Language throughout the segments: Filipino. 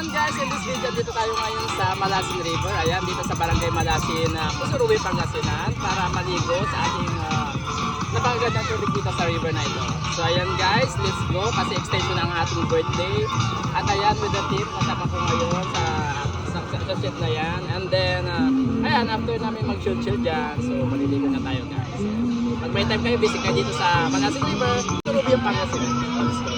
ayan guys, in this video dito tayo ngayon sa Malasin River. Ayan, dito sa Barangay Malasin, Pusuruwi, Pangasinan para maligo sa ating napakagandang tubig dito sa river na ito. So ayan guys, let's go kasi extension ng ating birthday. At ayan with the team, kasama ko ngayon sa ship na yan. And then, ayan, after namin mag-shoot dyan, so maliligo na tayo guys. Pag may time kayo, visit kayo dito sa Malasin River, Pusuruwi, Pangasinan. Let's go.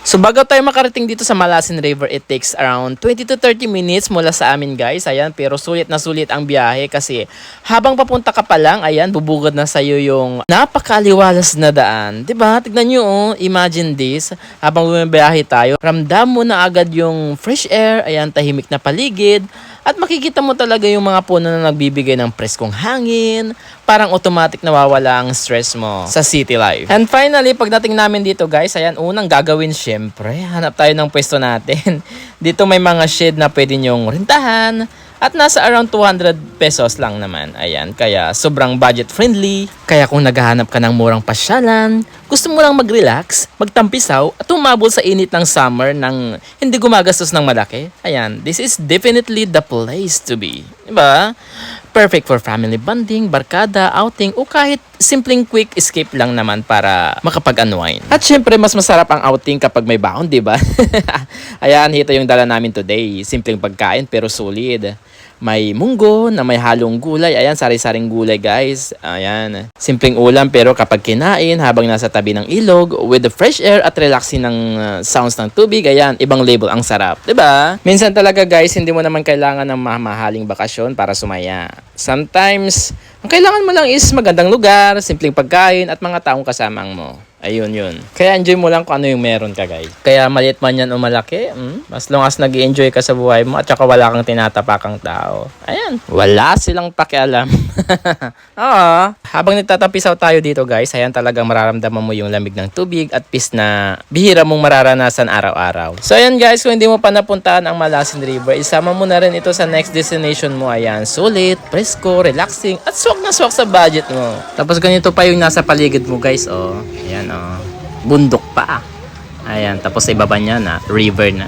So bago tayo makarating dito sa Malasin River, it takes around 20 to 30 minutes mula sa amin guys. Ayan, pero sulit na sulit ang biyahe kasi habang papunta ka pa lang, ayan, bubugad na sa'yo yung napakaliwalas na daan. Diba? Tignan nyo, oh, imagine this. Habang bumibiyahe tayo, ramdam mo na agad yung fresh air, ayan, tahimik na paligid. At makikita mo talaga yung mga puno na nagbibigay ng preskong hangin. Parang automatic nawawala ang stress mo sa city life. And finally, pagdating namin dito guys, ayan, unang gagawin syempre, hanap tayo ng pwesto natin. Dito may mga shed na pwede nyong rentahan. At nasa around 200 pesos lang naman. Ayan, kaya sobrang budget friendly. Kaya kung naghahanap ka ng murang pasyalan, gusto mo lang mag-relax, magtampisaw, at tumabol sa init ng summer nang hindi gumagastos ng malaki, ayan, this is definitely the place to be. Diba? Perfect for family bonding, barkada, outing, o kahit simpleng quick escape lang naman para makapag-unwind. At syempre, mas masarap ang outing kapag may baon, diba? Ayan, ito yung dala namin today. Simpleng pagkain pero solid. May munggo na may halong gulay. Ayan, sari-saring gulay guys. Ayan. Simpleng ulam pero kapag kinain habang nasa tabi ng ilog with the fresh air at relaxing ng sounds ng tubig, ayan, ibang level ang sarap. Diba? Minsan talaga guys, hindi mo naman kailangan ng mamahaling bakasyon para sumaya. Sometimes, ang kailangan mo lang is magandang lugar, simpleng pagkain at mga taong kasamang mo. Ayun yun. Kaya enjoy mo lang kung ano yung meron ka guys. Kaya maliit man yan o malaki, as long as nag-i-enjoy ka sa buhay mo at saka wala kang tinatapakang tao. Ayan. Wala silang pakialam. Oo. Habang nagtatapisaw tayo dito guys, ayan talagang mararamdaman mo yung lamig ng tubig at peace na bihira mong mararanasan araw-araw. So ayan guys, kung hindi mo pa napuntahan ang Malasin River, isama mo na rin ito sa next destination mo. Ayan, sulit, presko, relaxing, at swak na swak sa budget mo. Tapos ganito pa yung nasa paligid mo guys, oh. Ayan, oh. Bundok pa. Ayan, tapos sa ibaba niya na, river na.